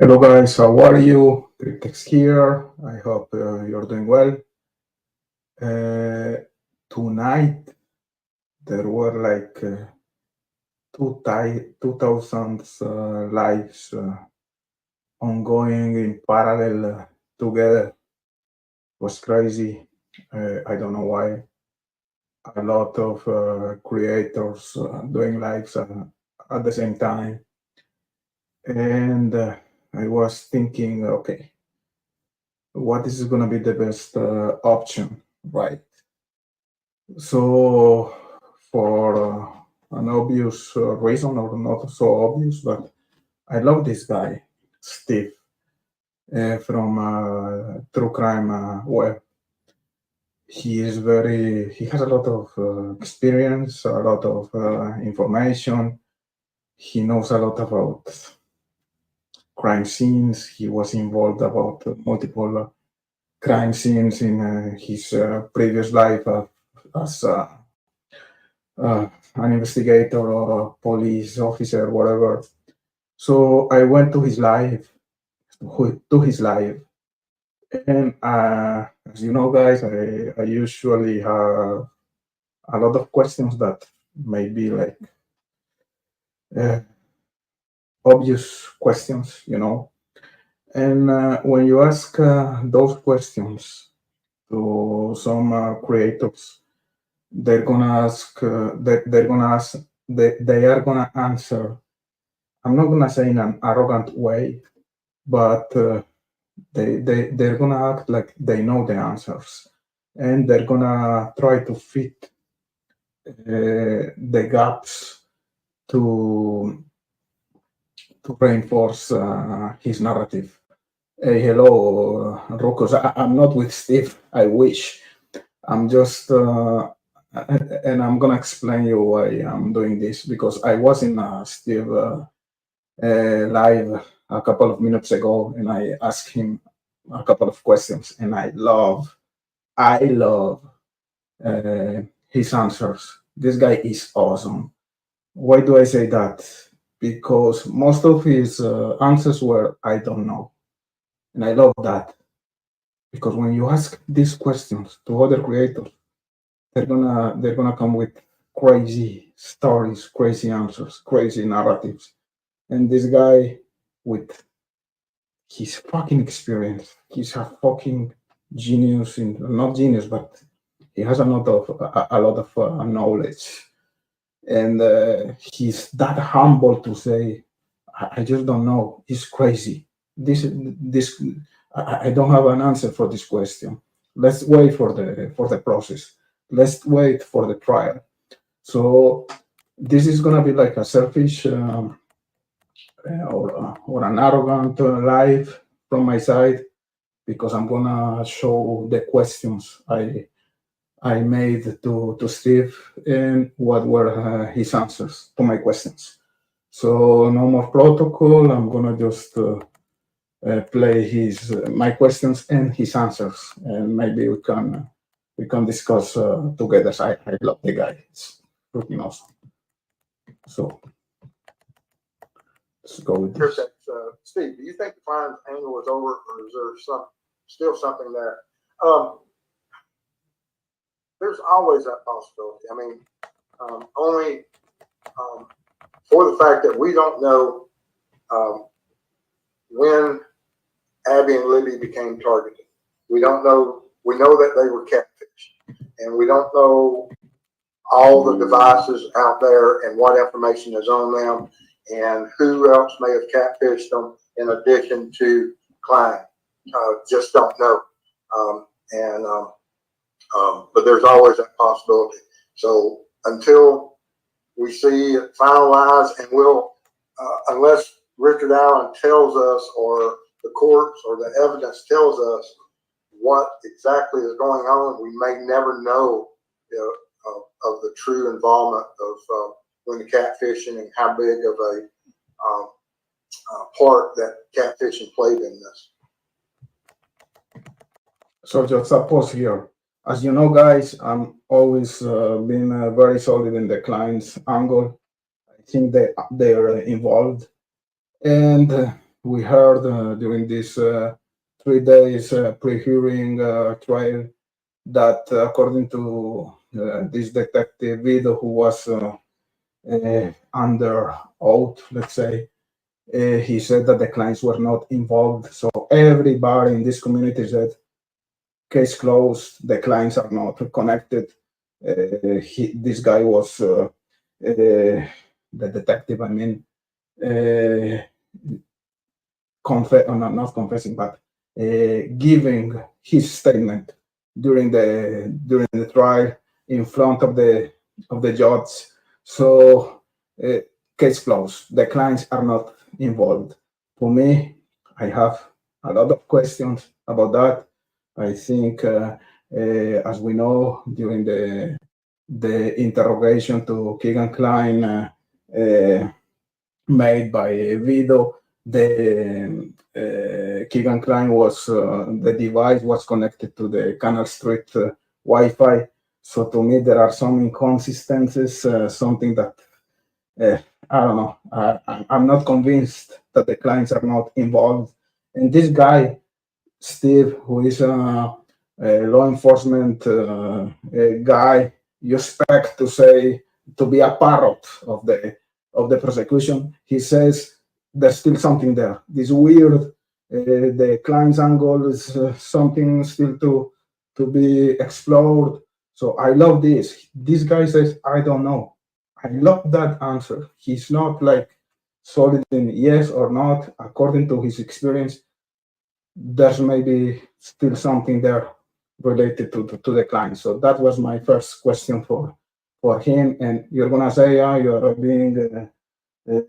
Hello guys, how are you? Cryptex here. I hope you're doing well. Uh, Tonight there were like 2,000 lives ongoing in parallel together. It was crazy. I don't know why. A lot of creators doing lives at the same time. And I was thinking, okay, what is going to be the best option, right? So, for an obvious reason, or not so obvious, but I love this guy, Steve, from True Crime Web. He has a lot of experience, a lot of information. He knows a lot about crime scenes. He was involved about multiple crime scenes in his previous life as an investigator or a police officer, whatever. So I went to his live, and as you know, guys, I usually have a lot of questions that may be like uh, obvious questions, And when you ask those questions to some creators, they're gonna ask, they are gonna answer. I'm not gonna say in an arrogant way, but they're gonna act like they know the answers, and they're gonna try to fit the gaps to reinforce his narrative. Hey, hello, Rocos. I'm not with Steve. I wish. I'm just, and I'm gonna explain you why I'm doing this because I was in Steve live a couple of minutes ago, and I asked him a couple of questions, and I love his answers. This guy is awesome. Why do I say that? Because most of his answers were I don't know, and I love that because when you ask these questions to other creators, they're gonna come with crazy stories, crazy answers, crazy narratives, and this guy with his fucking experience, he's a fucking genius in not genius, but he has a lot of knowledge, and he's that humble to say, I just don't know. It's crazy. This I don't have an answer for this question. Let's wait for the process. Let's wait for the trial. So this is gonna be like a selfish or an arrogant life from my side because I'm gonna show the questions I made to Steve and what were his answers to my questions. So no more protocol. I'm gonna just play his my questions and his answers, and maybe we can discuss together. I love the guy. It's freaking awesome. So let's go with Sure, this. Steve, do you think the Fine's angle is over, or is there still something there? There's always that possibility. I mean, only for the fact that we don't know when Abby and Libby became targeted. We don't know. We know that they were catfished, and we don't know all the devices out there and what information is on them and who else may have catfished them in addition to Klein. Just don't know. But there's always that possibility. So until we see it finalized, and unless Richard Allen tells us, or the courts or the evidence tells us what exactly is going on, we may never know, of the true involvement of when the catfishing and how big of a part that catfishing played in this. So just a pause here. As you know, guys, I'm always been very solid in the client's angle. I think that they're involved, and we heard during this 3 days pre-hearing trial that according to this detective Vido, who was under oath, let's say, he said that the clients were not involved. So everybody in this community said, case closed, the clients are not connected. This guy was, the detective, I mean, not confessing, but giving his statement during the trial in front of the judge. So uh, case closed. The clients are not involved. For me, I have a lot of questions about that. I think, as we know, during the interrogation to Keegan Klein made by Vido, the Keegan Klein was the device was connected to the Canal Street Wi-Fi. So to me, there are some inconsistencies, something that I don't know. I'm not convinced that the clients are not involved. And this guy, Steve, who is a law enforcement guy, you expect to say to be a parrot of the prosecution. He says there's still something there. This weird, the client's angle is something still to be explored. So I love this. This guy says I don't know. I love that answer. He's not like solid in yes or not according to his experience. There's maybe still something there related to the client. So that was my first question for him. And you're gonna say, yeah, you're being uh,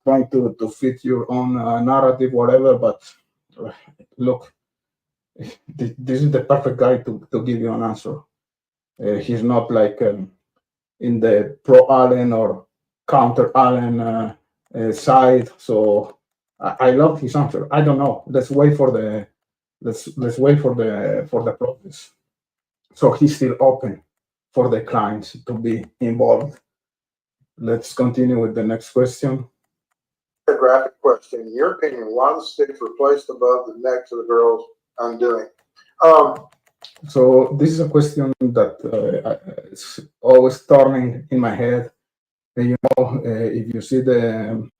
trying to fit your own narrative, whatever. But uh, look, this is the perfect guy to give you an answer. He's not like in the pro Allen or counter Allen side. So I love his answer. I don't know. Let's wait for the process. So he's still open for the clients to be involved. Let's continue with the next question. A graphic question. In your opinion, why the sticks were placed above the necks of the girls undoing? So this is a question that is always turning in my head. If you see the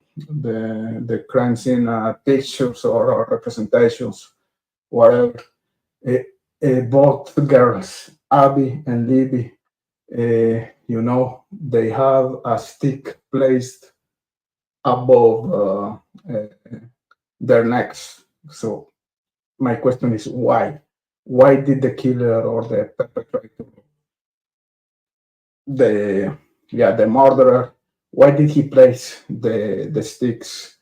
crime scene pictures or representations, whatever, both girls, Abby and Libby, they have a stick placed above uh, their necks. So my question is why? Why did the killer or the perpetrator, the the murderer, why did he place the sticks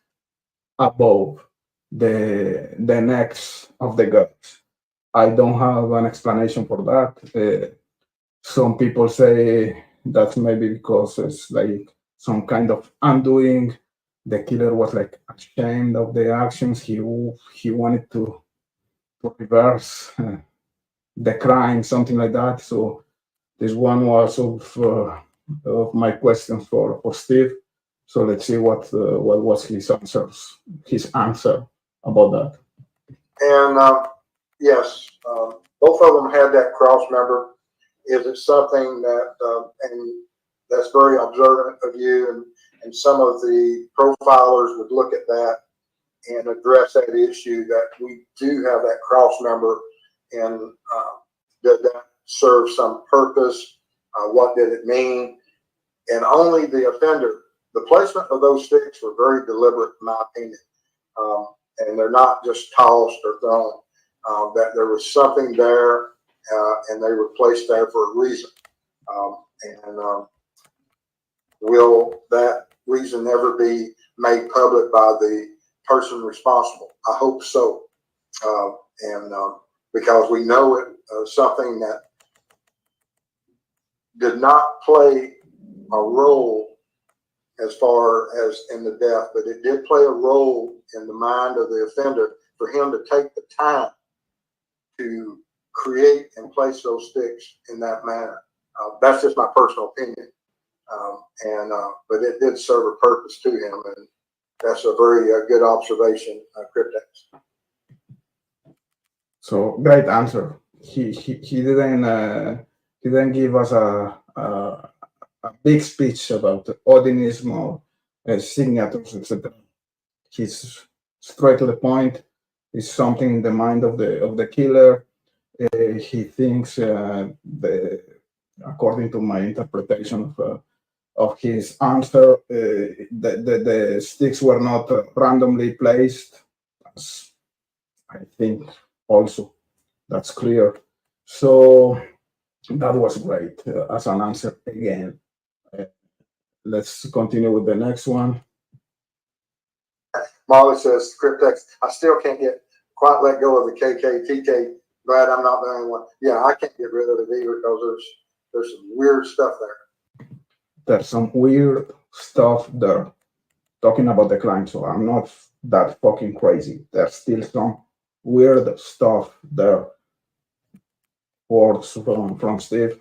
above the necks of the girls? I don't have an explanation for that. Some people say that's maybe because it's like some kind of undoing. The killer was like ashamed of the actions. He wanted to reverse the crime, something like that. So this one was of my questions for Steve. So let's see what was his answer about that. And yes, both of them had that cross member. Is it something that, and that's very observant of you, and some of the profilers would look at that and address that issue that we do have that cross member, and did that serve some purpose? What did it mean? And only the offender, the placement of those sticks were very deliberate, in my opinion. And they're not just tossed or thrown. That there was something there, and they were placed there for a reason. And will that reason ever be made public by the person responsible? I hope so. And because we know it, something that did not play a role as far as in the death, but it did play a role in the mind of the offender for him to take the time to create and place those sticks in that manner. That's just my personal opinion. But it did serve a purpose to him. And that's a very good observation, Cryptex. So great answer. He didn't give us a big speech about Odinism or signatures, etc. He's straight to the point. It's something in the mind of the killer. He thinks according to my interpretation of his answer, the sticks were not randomly placed. As I think also that's clear. So that was great as an answer again. Let's continue with the next one. Molly says, Cryptex, I still can't quite let go of the KKTK. Glad I'm not the only one. Yeah, I can't get rid of it either because there's some weird stuff there. There's some weird stuff there. Talking about the crime, so I'm not that fucking crazy. There's still some weird stuff there. Words from Steve,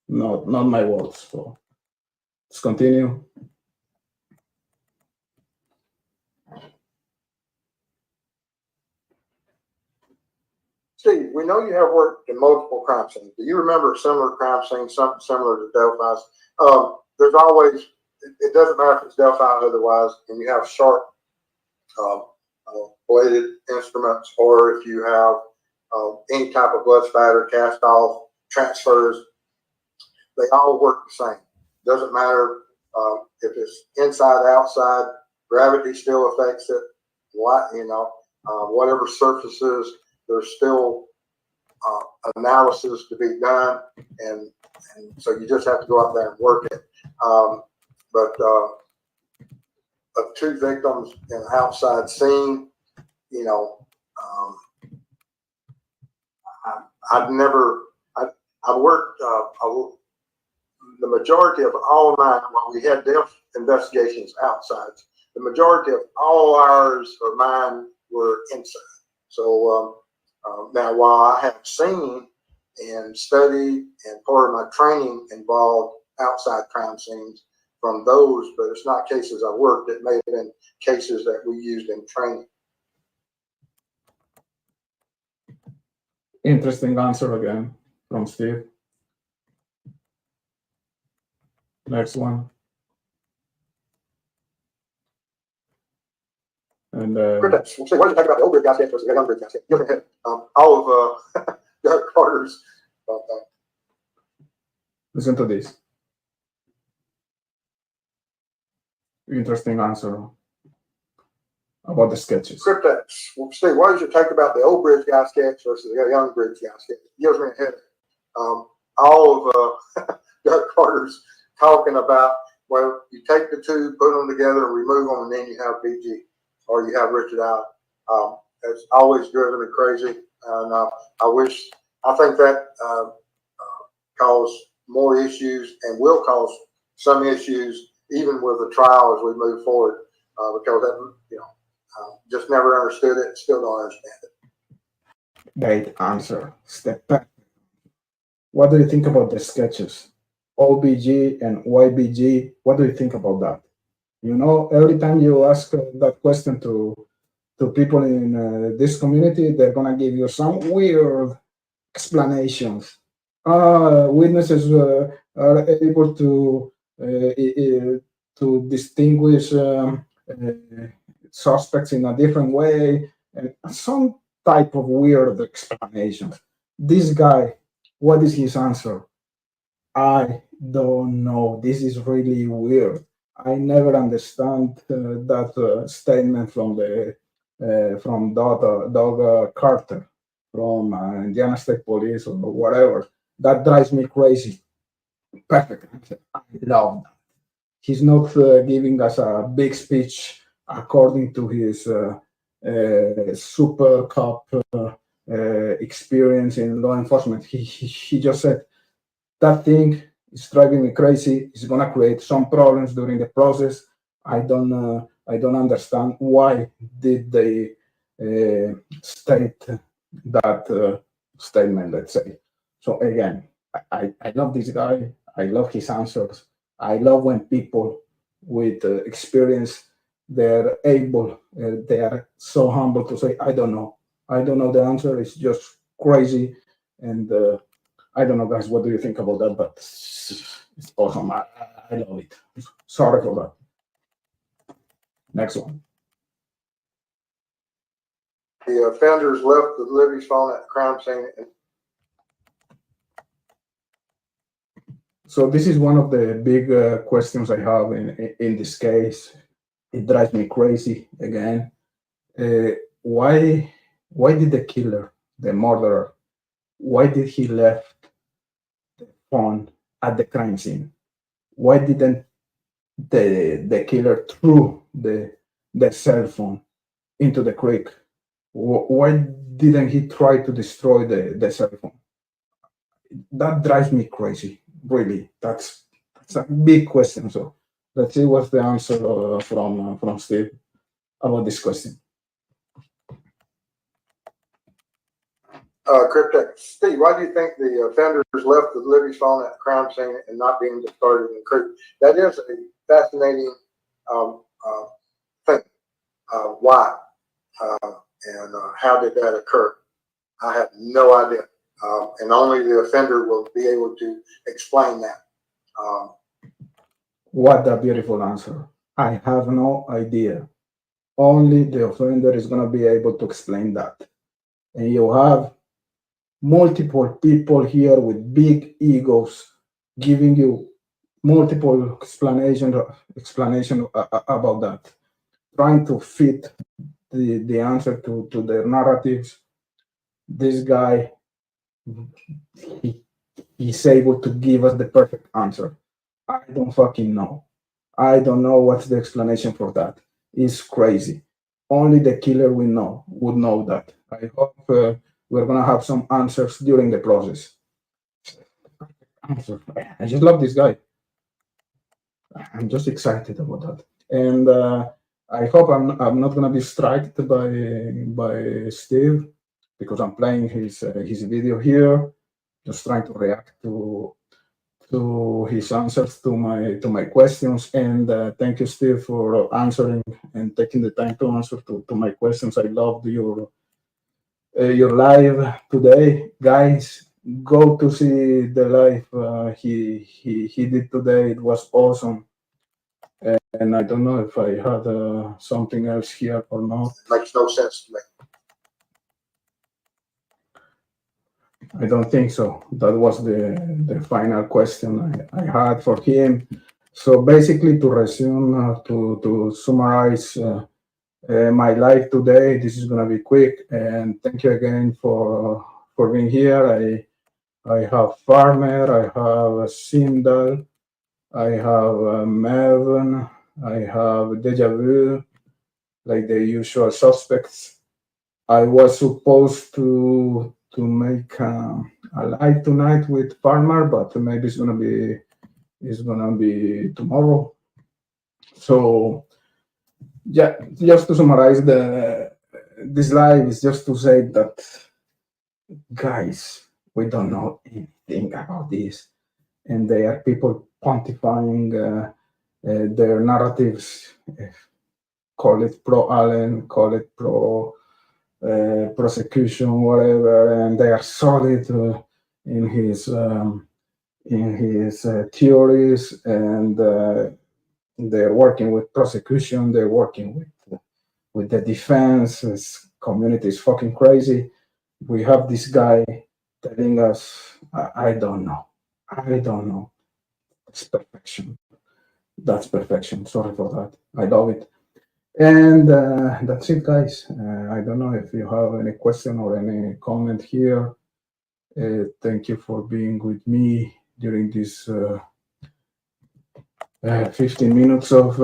not my words. So let's continue. Steve, we know you have worked in multiple crime scenes. Do you remember a similar crime scene, something similar to Delphi's? There's always, it doesn't matter if it's Delphi or otherwise, and you have sharp bladed instruments, or if you have any type of blood spatter, cast off, transfers, they all work the same. Doesn't matter if it's inside, outside, gravity still affects it. Whatever surfaces, there's still analysis to be done, and so you just have to go out there and work it. But of two victims in an outside scene, I've worked the majority of all mine. While we had death investigations outside, the majority of all ours or mine were inside. So now, while I have seen and studied, and part of my training involved outside crime scenes from those, but it's not cases I worked. It may have been cases that we used in training. Interesting answer again from Steve. Next one. And We'll see. What did you think about the old bridge gasket versus the young bridge gasket? All of Doug Carter's. Listen to this. Interesting answer about the sketches. Cryptex. Steve, what did you think about the old bridge gasket versus the young bridge gasket? Gives me a headache. All of Doug Carter's talking about, well, you take the two, put them together, and remove them, and then you have BG, or you have Richard Allen. It's always driven me crazy, and I think that caused more issues and will cause some issues even with the trial as we move forward, because that, just never understood it, still don't understand it. Great answer. Step back. What do you think about the sketches? OBG and YBG, what do you think about that? Every time you ask that question to people in this community, they're gonna give you some weird explanations. Witnesses are able to distinguish suspects in a different way, and some type of weird explanations. This guy, what is his answer? I don't know. This is really weird. I never understand that statement from Doug Carter from Indiana State Police or whatever. That drives me crazy. Perfect. I love that. He's not giving us a big speech according to his super cop experience in law enforcement. He just said, that thing is driving me crazy. It's gonna create some problems during the process. I don't understand why did they state that statement. Let's say. So again, I love this guy. I love his answers. I love when people with experience they're able, they are so humble to say, I don't know. I don't know the answer. It's just crazy. And I don't know, guys, what do you think about that? But it's awesome. I love it. Sorry for that. Next one. The offenders left the Libby's phone at the crime scene. So this is one of the big questions I have in this case. It drives me crazy again. Why did the killer, the murderer, why did he left the phone at the crime scene? Why didn't the killer threw the cell phone into the creek? Why didn't he try to destroy the cell phone? That drives me crazy. Really, that's a big question. So let's see what's the answer from Steve about this question. Cryptech. Steve, why do you think the offenders left the Libby's phone at the crime scene and not being discarded in the creek? That is a fascinating thing. Why? And how did that occur? I have no idea. And only the offender will be able to explain that. What a beautiful answer. I have no idea. Only the offender is going to be able to explain that. And you have multiple people here with big egos giving you multiple explanation about that, trying to fit the answer to their narratives. This guy, he's able to give us the perfect answer. I don't fucking know. I don't know what's the explanation for that. It's crazy. Only the killer would know that. I hope we're gonna have some answers during the process. I just love this guy. I'm just excited about that, and I hope I'm not gonna be striked by Steve because I'm playing his video here, just trying to react to his answers to my questions. And thank you, Steve, for answering and taking the time to answer to my questions. I loved your live today, guys. Go to see the live he did today. It was awesome. And I don't know if I had something else here or not. It makes no sense to me. I don't think so. That was the final question I had for him. So basically, to resume, to summarize my life today, this is going to be quick. And thank you again for being here. I have Farmer, I have Sindal, I have Melvin, I have Deja Vu, like the usual suspects. I was supposed to make a live tonight with Farmer, but maybe it's gonna be tomorrow. So yeah, just to summarize this live is just to say that, guys, we don't know anything about this, and there are people pontifying their narratives. Call it pro Allen, call it pro prosecution, whatever, and they are solid in his theories, and they're working with prosecution, they're working with the defense. This community is fucking crazy. We have this guy telling us, I don't know. It's perfection. That's perfection. Sorry for that. I love it. And that's it, guys. I don't know if you have any question or any comment here. Thank you for being with me during this 15 minutes of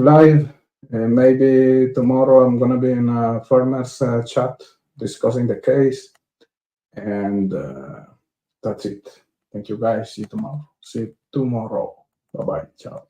live. Maybe tomorrow I'm going to be in a farmers chat discussing the case. And that's it. Thank you, guys. See you tomorrow. Bye-bye. Ciao.